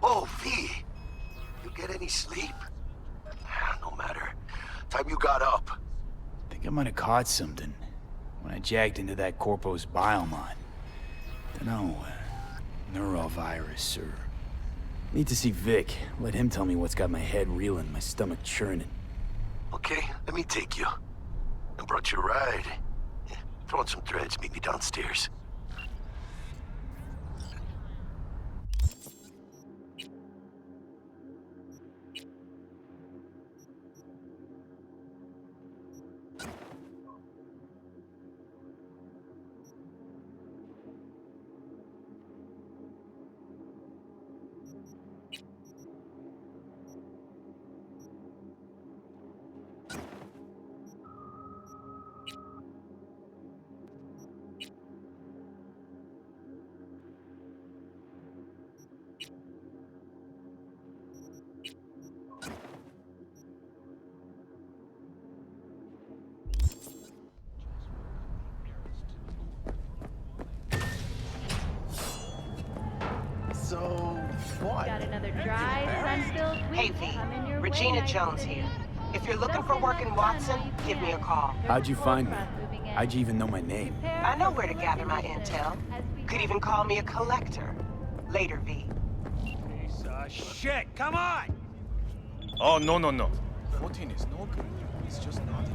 Oh, V. You get any sleep? No matter. Time you got up. I think I might have caught something when I jacked into that Corpo's biomon. Dunno, neurovirus or... Need to see Vic. Let him tell me what's got my head reeling, my stomach churning. Okay, let me take you. I brought you a ride. Yeah, throw on some threads, meet me downstairs. So, what? Got another dry, sun-filled week. Hey V, Regina Jones here. If you're looking for work in Watson, give me a call. How'd you find me? How'd you even know my name? I know where to gather my intel. Could even call me a collector. Later, V. Shit, come on! Oh, no. 14 is no good. It's just not.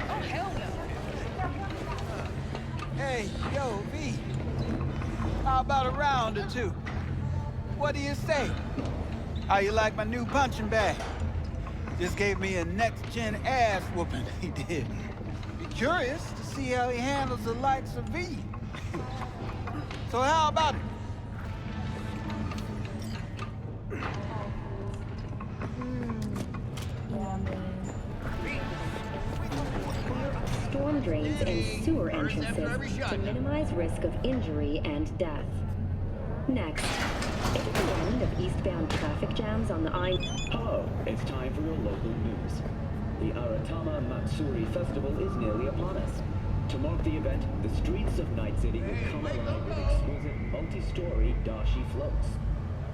Oh, hell no! Hey, yo, V. How about a round or two? What do you say? How you like my new punching bag? Just gave me a next-gen ass whooping, he did. Be curious to see how he handles the likes of V. So how about it? Storm drains and sewer entrances to minimize risk of injury and death. Next, it's the end of eastbound traffic jams on the I... Hello, it's time for your local news. The Aratama Matsuri Festival is nearly upon us. To mark the event, the streets of Night City will come alive with exquisite multi-story dashi floats.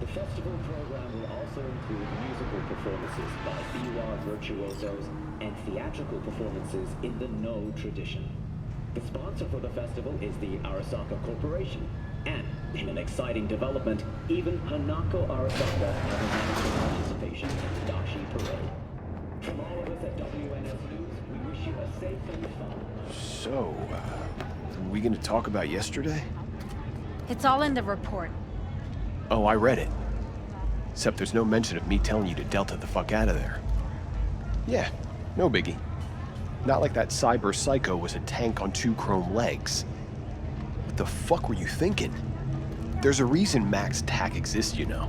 The festival program will also include musical performances by biwa virtuosos and theatrical performances in the No tradition. The sponsor for the festival is the Arasaka Corporation, and in an exciting development, even Hanako Arasaka has announced her participation in the Dashi Parade. From all of us at WNS News, we wish you a safe and fun. So, are we gonna talk about yesterday? It's all in the report. Oh, I read it. Except there's no mention of me telling you to Delta the fuck out of there. Yeah, no biggie. Not like that cyber psycho was a tank on 2 chrome legs. What the fuck were you thinking? There's a reason Max TAC exists, you know.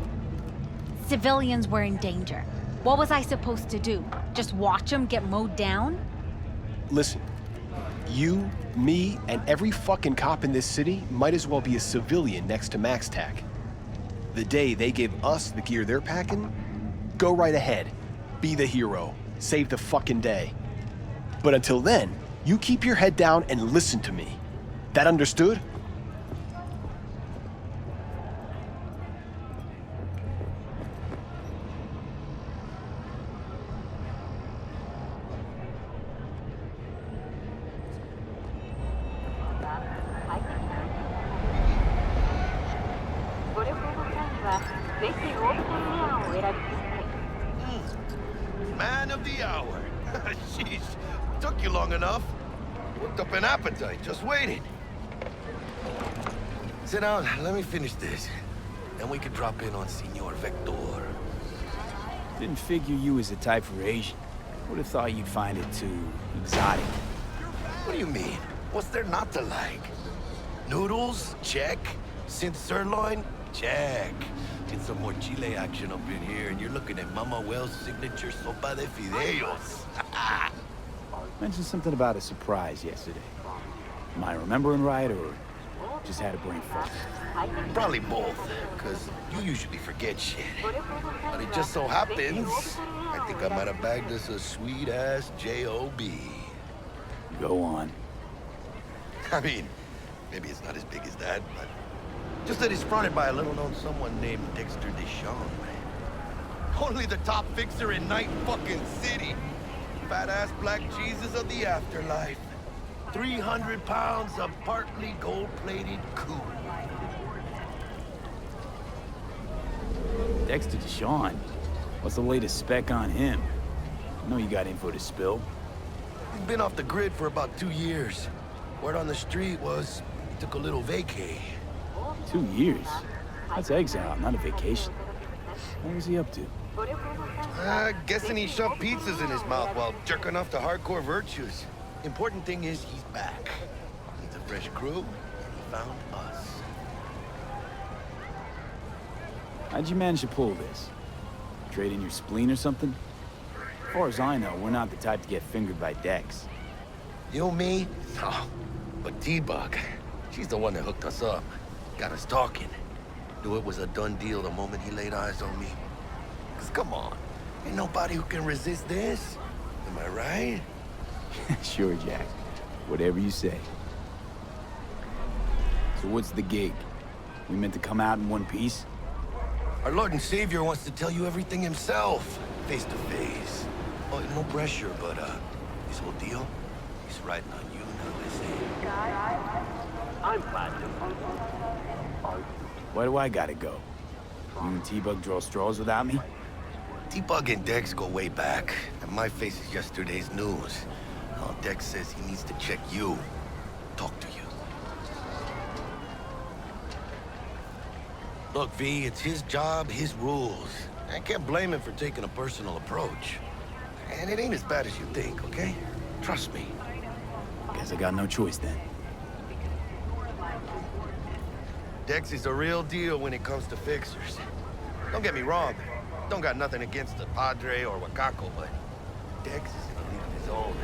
Civilians were in danger. What was I supposed to do? Just watch them get mowed down? Listen, you, me, and every fucking cop in this city might as well be a civilian next to Max TAC. The day they give us the gear they're packing, go right ahead. Be the hero. Save the fucking day. But until then, you keep your head down and listen to me. That understood? Man of the hour. Sheesh, took you long enough. Worked up an appetite, just waiting. Sit down, let me finish this. Then we could drop in on Senor Vector. Didn't figure you was the type for Asian. Would have thought you'd find it too exotic. What do you mean? What's there not to like? Noodles? Check. Synth sirloin? Check. Get some more chile action up in here, and you're looking at Mama Wells' signature sopa de fideos. Mentioned something about a surprise yesterday. Am I remembering right, or just had a brain fart? Probably both, because you usually forget shit. But it just so happens, I think I might have bagged us a sweet-ass J.O.B. Go on. I mean, maybe it's not as big as that, but Just that he's fronted by a little-known someone named Dexter Deshawn. Only the top fixer in Night fucking City. Fat-ass black Jesus of the afterlife. 300 pounds of partly gold-plated cool. Dexter Deshawn? What's the latest spec on him? I know you got info to spill. He's been off the grid for about 2 years. Word on the street was he took a little vacay. 2 years? That's exile, not a vacation. What was he up to? Guessing he shoved pizzas in his mouth while jerking off to hardcore virtues. Important thing is he's back. Needs a fresh crew, and he found us. How'd you manage to pull this? Trade in your spleen or something? As far as I know, we're not the type to get fingered by Dex. You, me? No. But T-Bug, she's the one that hooked us up. Got us talking. Knew it was a done deal the moment he laid eyes on me. 'Cause come on, ain't nobody who can resist this. Am I right? Sure, Jack. Whatever you say. So what's the gig? We meant to come out in one piece? Our Lord and Savior wants to tell you everything himself, face to face. Oh, no pressure, but this whole deal, he's riding on you now, is he? I'm Platinum. Why do I gotta go? You and T-Bug draw straws without me? T-Bug and Dex go way back, and my face is yesterday's news. Now Dex says he needs to check you, talk to you. Look, V, it's his job, his rules. I can't blame him for taking a personal approach. And it ain't as bad as you think, okay? Trust me. Guess I got no choice then. Dex is a real deal when it comes to fixers. Don't get me wrong. Don't got nothing against the Padre or Wakako, but Dex is in a league of his own.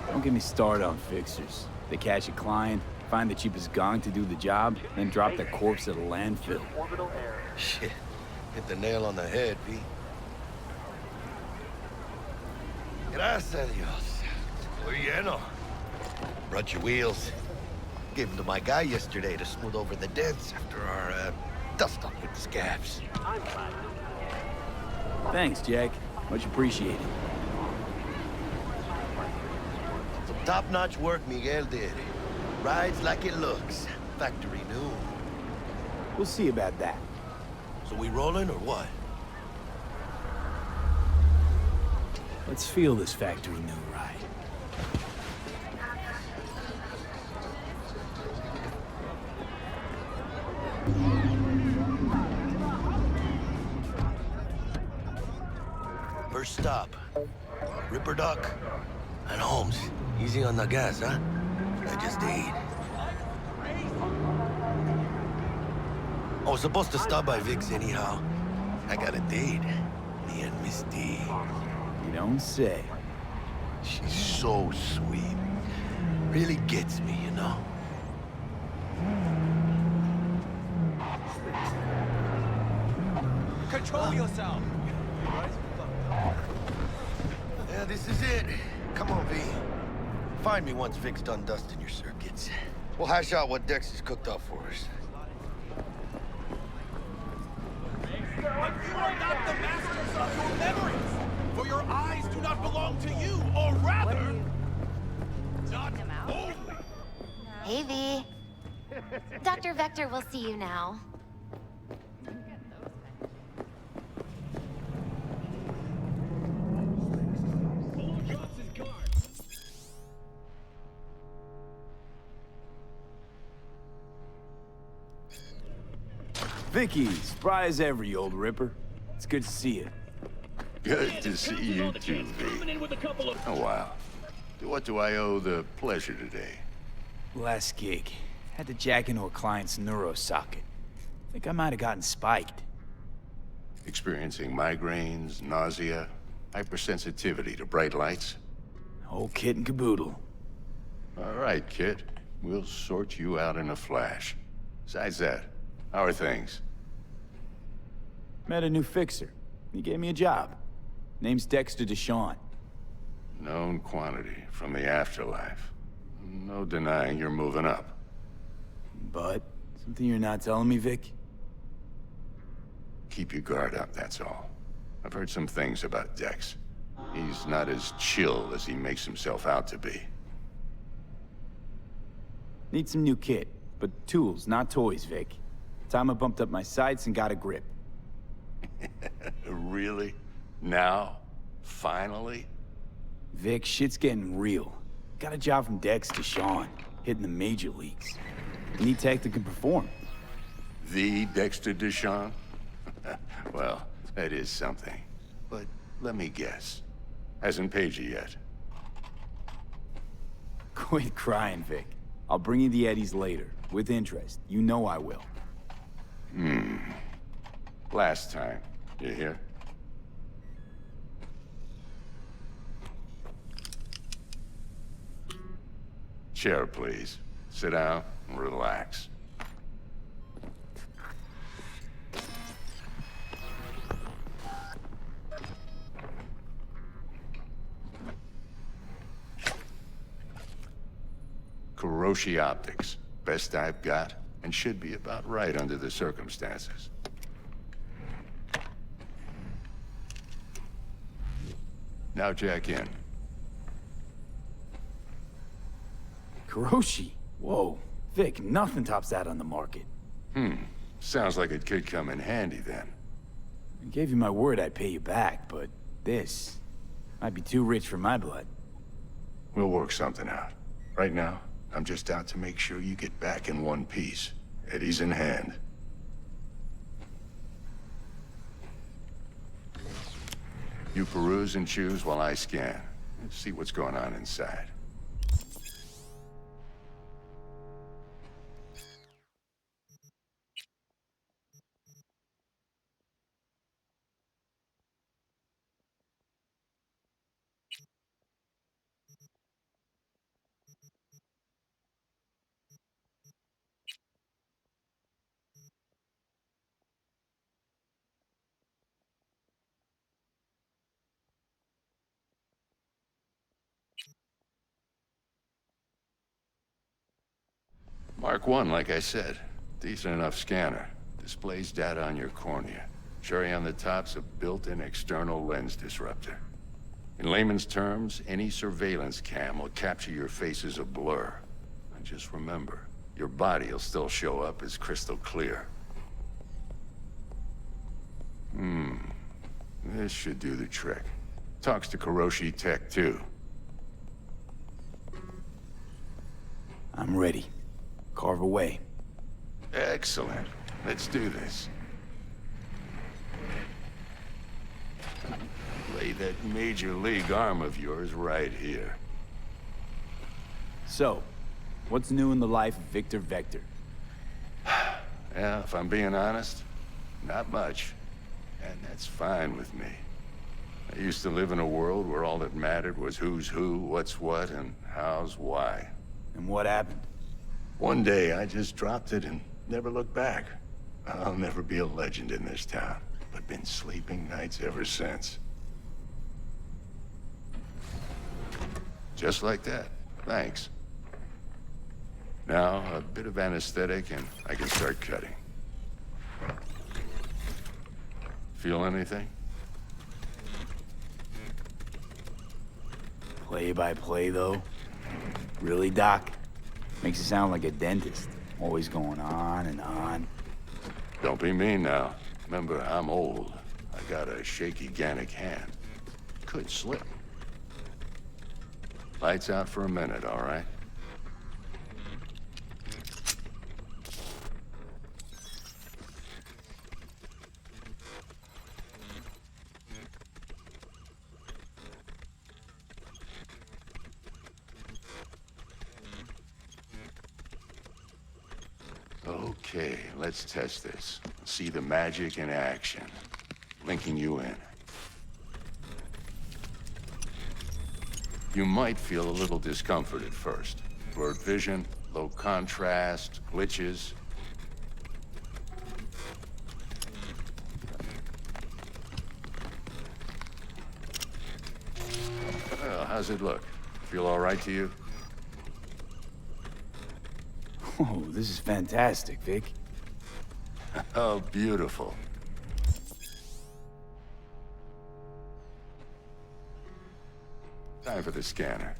Don't get me started on fixers. They catch a client, find the cheapest gong to do the job, then drop the corpse at a landfill. Shit. Hit the nail on the head, V. Gracias a Dios. Muy lleno. Brought your wheels. Gave them to my guy yesterday to smooth over the dents after our, dust-up with the scabs. Thanks, Jack. Much appreciated. Some top-notch work Miguel did. Rides like it looks. Factory new. We'll see about that. So we rolling or what? Let's feel this factory new ride. First stop. Ripper Duck. And Holmes. Easy on the gas, huh? I just ate. I was supposed to stop by Vic's anyhow. I got a date. Me and Miss D. You don't say. She's so sweet. Really gets me, you know? Control yourself. Yeah, this is it. Come on, V. Find me once Vic's done dusting your circuits. We'll hash out what Dex has cooked up for us. But you are not the masters of your memories, for your eyes do not belong to you, or rather, not only. Hey, V. Dr. Vector will see you now. Vicky, spry as ever, you old ripper. It's good to see you. Good to see you too, V. Oh, wow. To what do I owe the pleasure today? Last gig. Had to jack into a client's neuro socket. Think I might have gotten spiked. Experiencing migraines, nausea, hypersensitivity to bright lights? Whole kit and caboodle. All right, kid. We'll sort you out in a flash. Besides that, how are things? Met a new fixer. He gave me a job. Name's Dexter Deshawn. Known quantity from the afterlife. No denying you're moving up. But something you're not telling me, Vic? Keep your guard up, that's all. I've heard some things about Dex. He's not as chill as he makes himself out to be. Need some new kit, but tools, not toys, Vic. Time I bumped up my sights and got a grip. Really? Now? Finally? Vic, shit's getting real. Got a job from Dex to Sean, hitting the major leagues. Need tech that can perform. The Dexter Deshawn? Well, that is something. But let me guess. Hasn't paid you yet. Quit crying, Vic. I'll bring you the eddies later, with interest. You know I will. Last time. You hear? Chair, please. Sit down and relax. Kuroshi Optics. Best I've got, and should be about right under the circumstances. Now jack in. Kuroshi? Whoa. Vic, nothing tops that on the market. Sounds like it could come in handy then. I gave you my word I'd pay you back, but this might be too rich for my blood. We'll work something out. Right now, I'm just out to make sure you get back in one piece. Eddie's in hand. You peruse and choose while I scan. See what's going on inside. Mark 1, like I said. Decent enough scanner. Displays data on your cornea. Cherry on the top's a built-in external lens disruptor. In layman's terms, any surveillance cam will capture your face as a blur. And just remember, your body will still show up as crystal clear. This should do the trick. Talks to Kuroshi Tech, too. I'm ready. Carve away. Excellent. Let's do this. Lay that major league arm of yours right here. So, what's new in the life of Victor Vector? Yeah, if I'm being honest, not much. And that's fine with me. I used to live in a world where all that mattered was who's who, what's what, and how's why. And what happened? One day, I just dropped it and never looked back. I'll never be a legend in this town, but been sleeping nights ever since. Just like that. Thanks. Now, a bit of anesthetic and I can start cutting. Feel anything? Play by play, though? Really, Doc? Makes it sound like a dentist. Always going on and on. Don't be mean now. Remember, I'm old. I got a shaky Gannic hand. Could slip. Lights out for a minute, all right? Okay, let's test this. See the magic in action. Linking you in. You might feel a little discomfort at first. Blurred vision, low contrast, glitches. Well, how's it look? Feel all right to you? Whoa, this is fantastic, Vic. Oh, beautiful. Time for the scanner.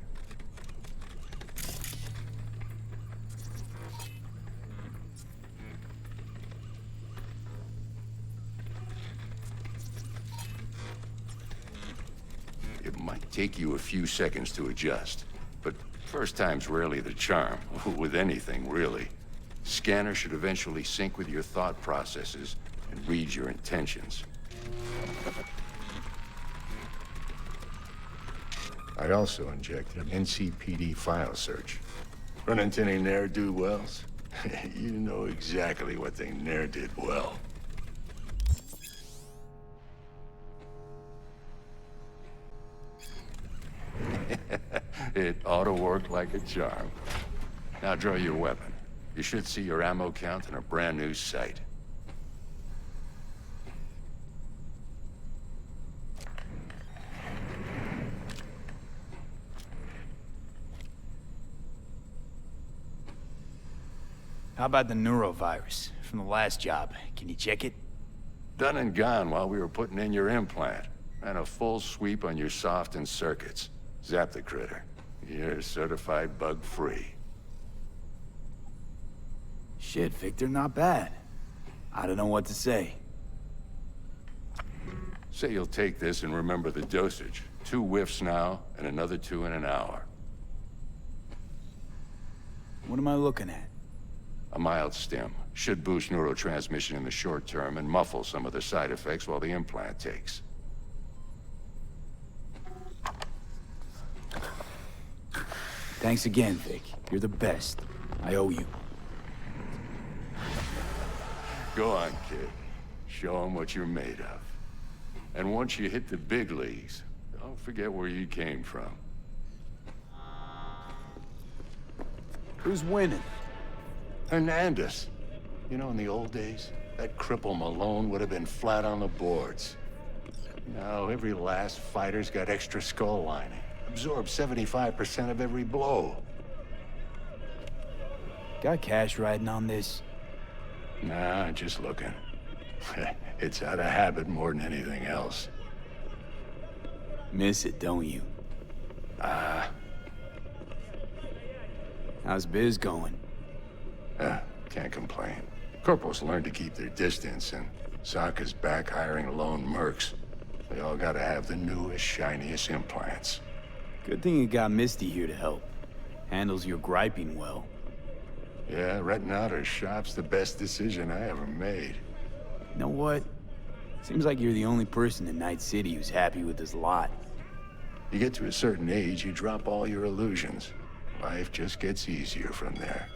It might take you a few seconds to adjust, but first time's rarely the charm, with anything, really. Scanner should eventually sync with your thought processes and read your intentions. I also injected an NCPD file search. Run into any ne'er-do-wells? You know exactly what they ne'er did well. It ought to work like a charm. Now draw your weapon. You should see your ammo count in a brand new sight. How about the neurovirus from the last job? Can you check it? Done and gone while we were putting in your implant. Ran a full sweep on your soft and circuits. Zap the critter. You're certified bug-free. Shit, Victor, not bad. I don't know what to say. Say you'll take this and remember the dosage. 2 whiffs now, and another 2 in an hour. What am I looking at? A mild stim. Should boost neurotransmission in the short term and muffle some of the side effects while the implant takes. Thanks again, Vic. You're the best. I owe you. Go on, kid. Show them what you're made of. And once you hit the big leagues, don't forget where you came from. Who's winning? Hernandez. You know, in the old days, that cripple Malone would have been flat on the boards. Now, every last fighter's got extra skull lining. Absorbs 75% of every blow. Got cash riding on this? Nah, just looking. It's out of habit more than anything else. Miss it, don't you? How's biz going? Can't complain. Corpos learned to keep their distance, and Sokka's back hiring lone mercs. They all gotta have the newest, shiniest implants. Good thing you got Misty here to help. Handles your griping well. Yeah, renting out her shop's the best decision I ever made. You know what? Seems like you're the only person in Night City who's happy with this lot. You get to a certain age, you drop all your illusions. Life just gets easier from there.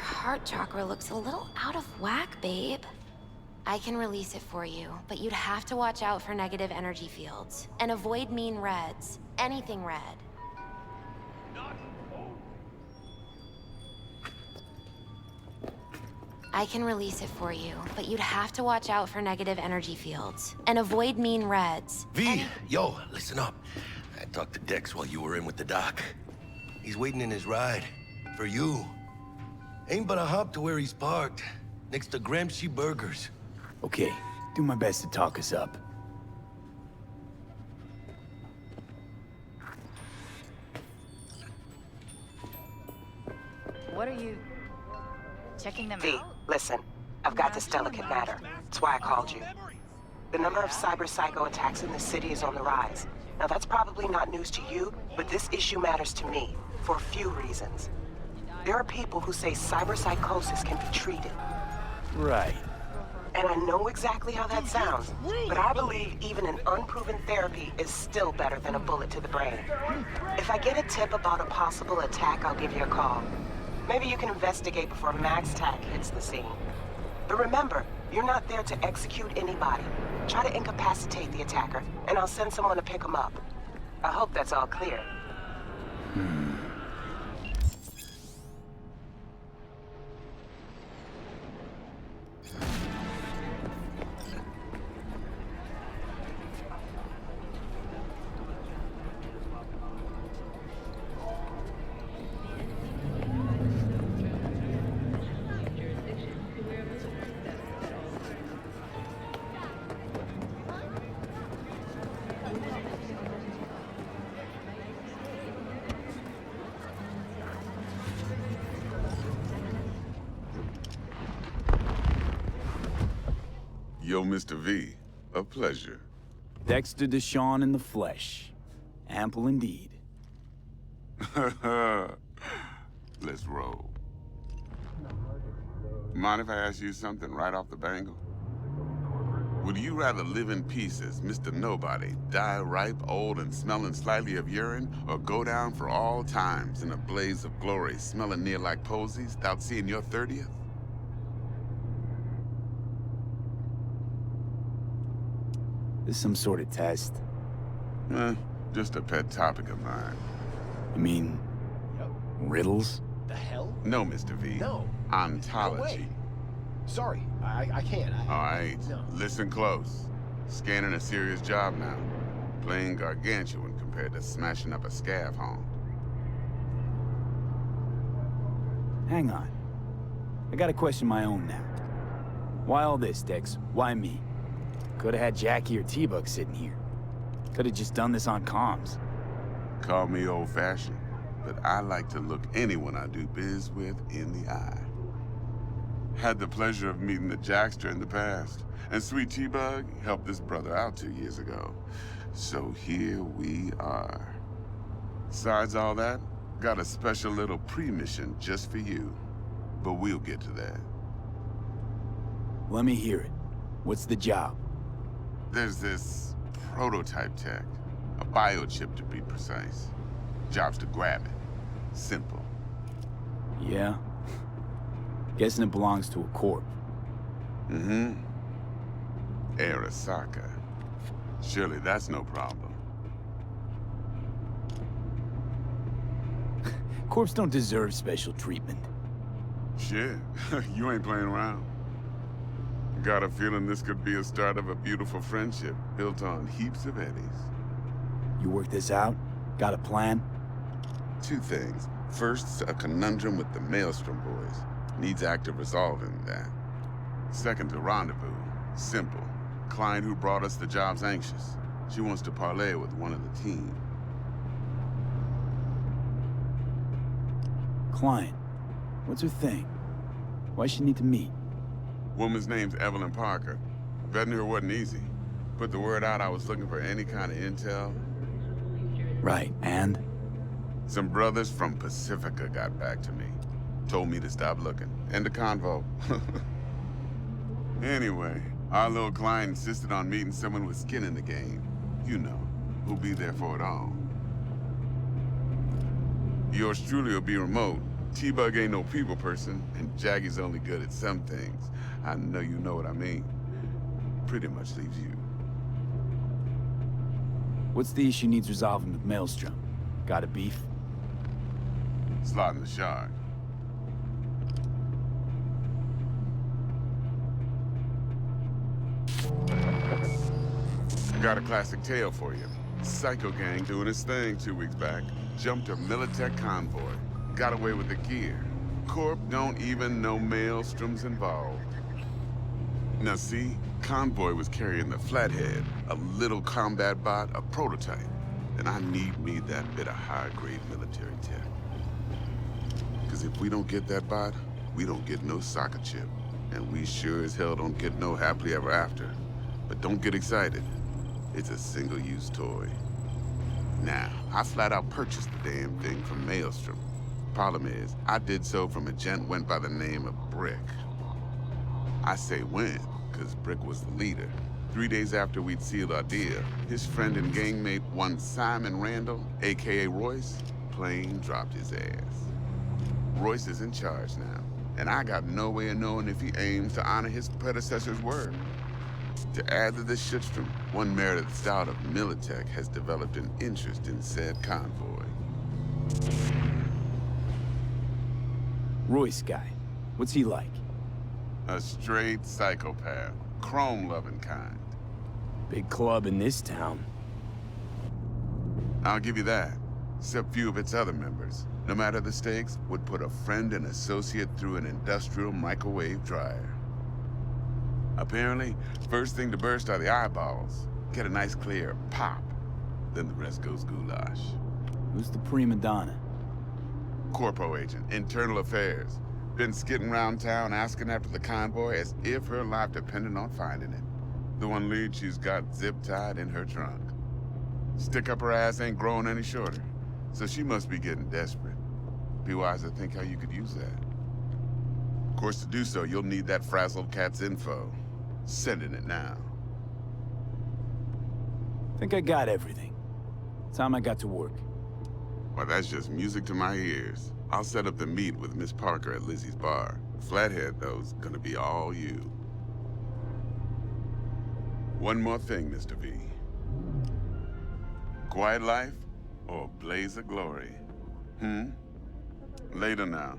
Heart chakra looks a little out of whack, babe. I can release it for you, but you'd have to watch out for negative energy fields. And avoid mean reds. Anything red. I can release it for you, but you'd have to watch out for negative energy fields. And avoid mean reds. V, yo, listen up. I talked to Dex while you were in with the doc. He's waiting in his ride. For you. Ain't but a hop to where he's parked. Next to Gramsci Burgers. Okay, do my best to talk us up. What are you... checking them V, out? listen. I've got this delicate matter. That's why I called you. The number of cyber-psycho attacks in the city is on the rise. Now that's probably not news to you, but this issue matters to me, for a few reasons. There are people who say cyberpsychosis can be treated. Right. And I know exactly how that sounds, but I believe even an unproven therapy is still better than a bullet to the brain. If I get a tip about a possible attack, I'll give you a call. Maybe you can investigate before MaxTac hits the scene. But remember, you're not there to execute anybody. Try to incapacitate the attacker, and I'll send someone to pick him up. I hope that's all clear. Yo, Mr. V, a pleasure. Dexter Deshawn in the flesh. Ample indeed. Let's roll. Mind if I ask you something right off the bangle? Would you rather live in peace as Mr. Nobody, die ripe, old, and smelling slightly of urine, or go down for all times in a blaze of glory, smelling near like posies, without seeing your 30th? This some sort of test? Just a pet topic of mine. You mean... riddles? The hell? No, Mr. V. No. Ontology. No way. Sorry, I can't. All right, no. Listen close. Scanning a serious job now. Playing gargantuan compared to smashing up a scav home. Hang on. I gotta question my own now. Why all this, Dex? Why me? Could've had Jackie or T-Bug sitting here. Could've just done this on comms. Call me old-fashioned, but I like to look anyone I do biz with in the eye. Had the pleasure of meeting the Jackster in the past, and Sweet T-Bug helped this brother out 2 years ago. So here we are. Besides all that, got a special little pre-mission just for you. But we'll get to that. Let me hear it. What's the job? There's this prototype tech. A biochip to be precise. Job's to grab it. Simple. Yeah? Guessing it belongs to a corp. Mm-hmm. Arasaka. Surely that's no problem. Corps don't deserve special treatment. Shit, you ain't playing around. Got a feeling this could be a start of a beautiful friendship built on heaps of eddies. You work this out? Got a plan? 2 things. First, a conundrum with the Maelstrom boys. Needs active resolving that. Second, a rendezvous. Simple. Client who brought us the job's anxious. She wants to parlay with one of the team. Client. What's her thing? Why she need to meet? Woman's name's Evelyn Parker. Vetting her wasn't easy. Put the word out I was looking for any kind of intel. Right, and? Some brothers from Pacifica got back to me. Told me to stop looking. End the convo. Anyway, our little client insisted on meeting someone with skin in the game. You know, who'll be there for it all. Yours truly will be remote. T-Bug ain't no people person, and Jaggy's only good at some things. I know you know what I mean. Pretty much leaves you. What's the issue needs resolving with Maelstrom? Got a beef? Slotting the shard. Got a classic tale for you. Psycho gang doing his thing 2 weeks back. Jumped a Militech convoy. Got away with the gear. Corp don't even know Maelstrom's involved. Now see, convoy was carrying the Flathead, a little combat bot, a prototype. And I need me that bit of high-grade military tech. Because if we don't get that bot, we don't get no soccer chip. And we sure as hell don't get no happily ever after. But don't get excited. It's a single-use toy. Now, I flat out purchased the damn thing from Maelstrom. Problem is, I did so from a gent went by the name of Brick. I say when, because Brick was the leader. 3 days after we'd sealed our deal, his friend and gangmate, one Simon Randall, a.k.a. Royce, plain dropped his ass. Royce is in charge now, and I got no way of knowing if he aims to honor his predecessor's word. To add to this shitstorm, one Meredith out of Militech has developed an interest in said convoy. Royce guy. What's he like? A straight psychopath. Chrome-loving kind. Big club in this town. I'll give you that. Except few of its other members, no matter the stakes, would put a friend and associate through an industrial microwave dryer. Apparently, first thing to burst are the eyeballs. Get a nice clear pop. Then the rest goes goulash. Who's the prima donna? Corpo agent, internal affairs. Been skidding around town asking after the convoy as if her life depended on finding it. The one lead she's got zip-tied in her trunk. Stick up her ass ain't growing any shorter, so she must be getting desperate. Be wise to think how you could use that. Of course, to do so, you'll need that frazzled cat's info. Sending it now. Think I got everything. Time I got to work. Well, that's just music to my ears. I'll set up the meet with Miss Parker at Lizzie's bar. Flathead, though's gonna be all you. One more thing, Mr. V. Quiet life or blaze of glory? Later now.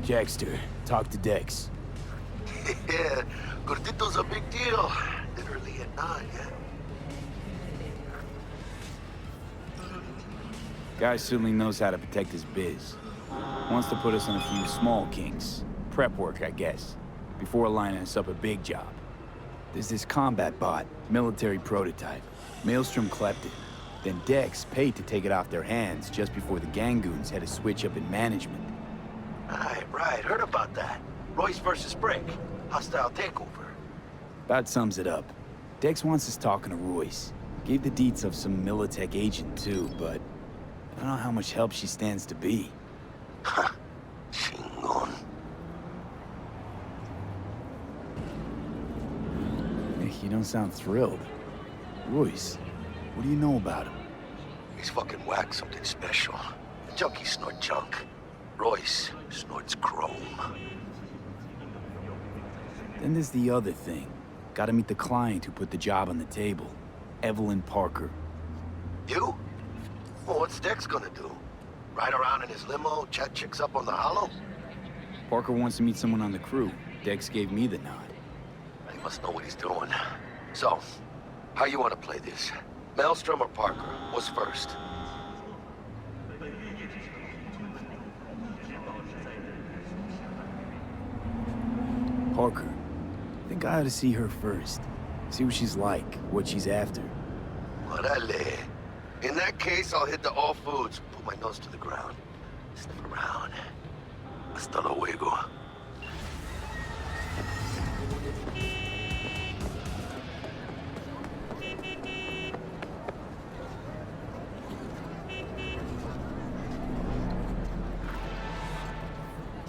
Jackster, talk to Dex. Yeah, Gordito's a big deal. Literally at 9, yeah? Guy certainly knows how to protect his biz. Wants to put us on a few small kinks. Prep work, I guess. Before lining us up a big job. There's this combat bot, military prototype. Maelstrom clept it. Then Dex paid to take it off their hands just before the Gangoons had a switch up in management. Right. Heard about that. Royce versus Brick. Hostile takeover. About sums it up. Dex wants us talking to Royce. Gave the deets of some Militech agent too, but I don't know how much help she stands to be. Ha. Chingon. You don't sound thrilled. Royce, what do you know about him? He's fucking whacked something special. Junkies snort junk. Royce snorts chrome. Then there's the other thing. Gotta meet the client who put the job on the table. Evelyn Parker. You? Well, what's Dex gonna do? Ride around in his limo, chat chicks up on the hollow? Parker wants to meet someone on the crew. Dex gave me the nod. He must know what he's doing. So, how you want to play this? Maelstrom or Parker? What's first? Parker. I think I ought to see her first. See what she's like, what she's after. Orale. In that case, I'll hit the all foods. Put my nose to the ground. Sniff around. Hasta luego.